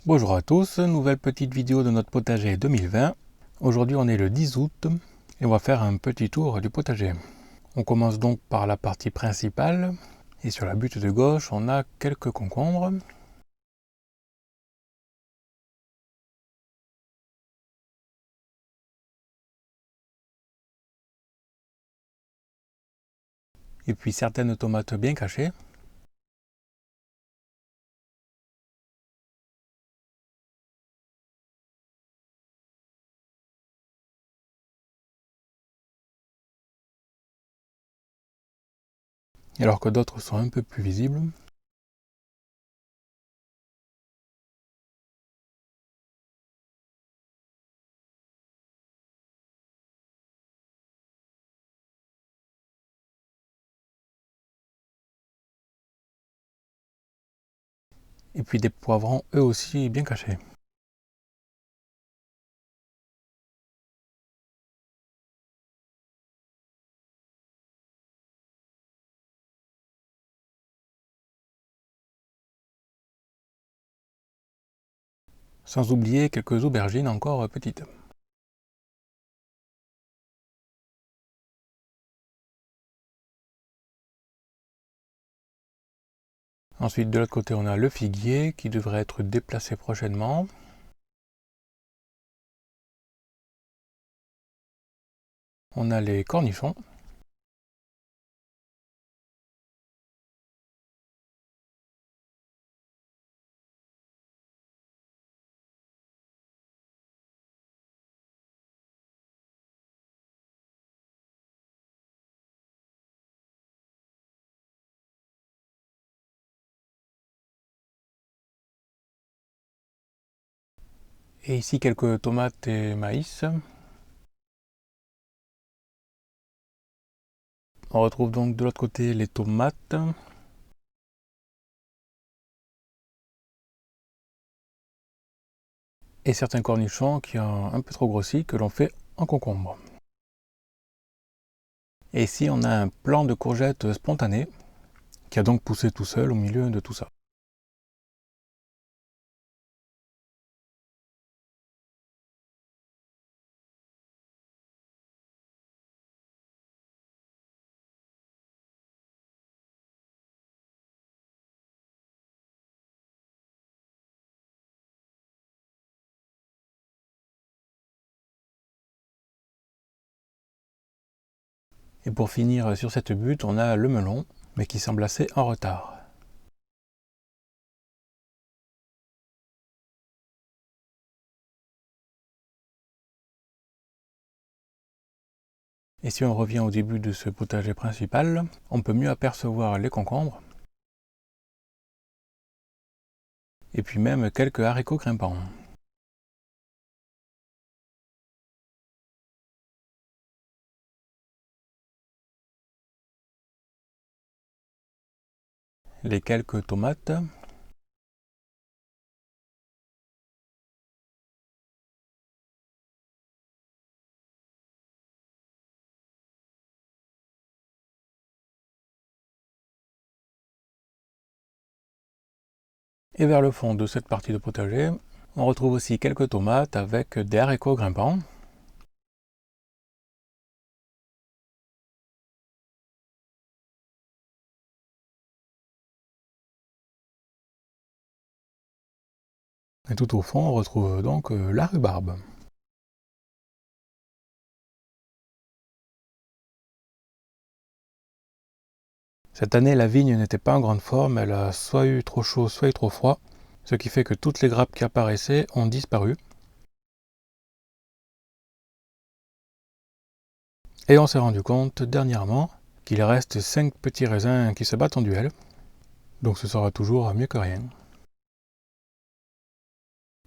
Bonjour à tous, nouvelle petite vidéo de notre potager 2020. Aujourd'hui on est le 10 août et on va faire un petit tour du potager. On commence donc par la partie principale et sur la butte de gauche on a quelques concombres. Et puis certaines tomates bien cachées. Alors que d'autres sont un peu plus visibles. Et puis des poivrons eux aussi bien cachés. Sans oublier quelques aubergines encore petites. Ensuite de l'autre côté on a le figuier qui devrait être déplacé prochainement. On a les cornichons. Et ici quelques tomates et maïs. On retrouve donc de l'autre côté les tomates. Et certains cornichons qui ont un peu trop grossi que l'on fait en concombre. Et ici on a un plant de courgettes spontané qui a donc poussé tout seul au milieu de tout ça. Et pour finir sur cette butte, on a le melon, mais qui semble assez en retard. Et si on revient au début de ce potager principal, on peut mieux apercevoir les concombres. Et puis même quelques haricots grimpants. Les quelques tomates. Et vers le fond de cette partie de potager, on retrouve aussi quelques tomates avec des haricots grimpants. Et tout au fond, on retrouve donc la rhubarbe. Cette année, la vigne n'était pas en grande forme, elle a soit eu trop chaud, soit eu trop froid, ce qui fait que toutes les grappes qui apparaissaient ont disparu. Et on s'est rendu compte dernièrement qu'il reste 5 petits raisins qui se battent en duel, donc ce sera toujours mieux que rien.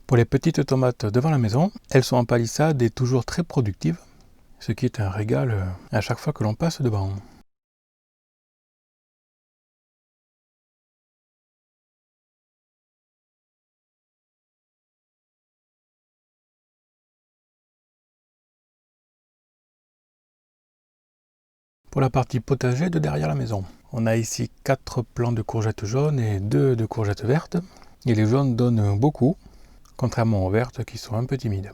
Pour les petites tomates devant la maison, elles sont en palissade et toujours très productives, ce qui est un régal à chaque fois que l'on passe devant. Pour la partie potager de derrière la maison, on a ici 4 plants de courgettes jaunes et 2 de courgettes vertes. Et les jaunes donnent beaucoup. contrairement aux vertes qui sont un peu timides.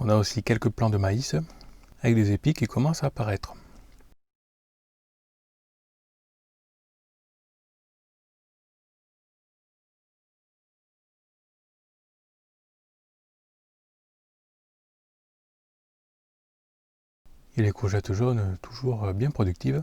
On a aussi quelques plants de maïs avec des épis qui commencent à apparaître. Et les courgettes jaunes toujours bien productives.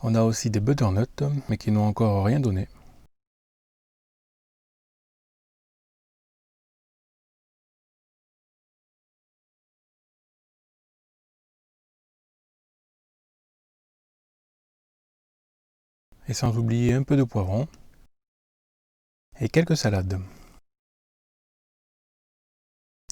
On a aussi des butternuts, mais qui n'ont encore rien donné. Et sans oublier un peu de poivron et quelques salades.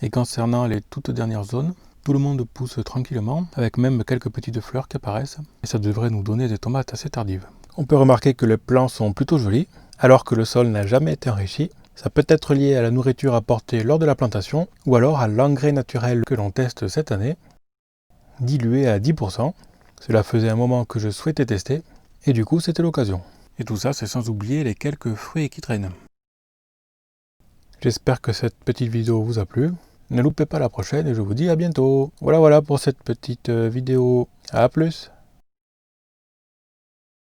Et concernant les toutes dernières zones, tout le monde pousse tranquillement, avec même quelques petites fleurs qui apparaissent, et ça devrait nous donner des tomates assez tardives. On peut remarquer que les plants sont plutôt jolis, alors que le sol n'a jamais été enrichi. Ça peut être lié à la nourriture apportée lors de la plantation, ou alors à l'engrais naturel que l'on teste cette année, dilué à 10%. Cela faisait un moment que je souhaitais tester, et du coup c'était l'occasion. Et tout ça, c'est sans oublier les quelques fruits qui traînent. J'espère que cette petite vidéo vous a plu. Ne loupez pas la prochaine et je vous dis à bientôt. Voilà pour cette petite vidéo. À plus.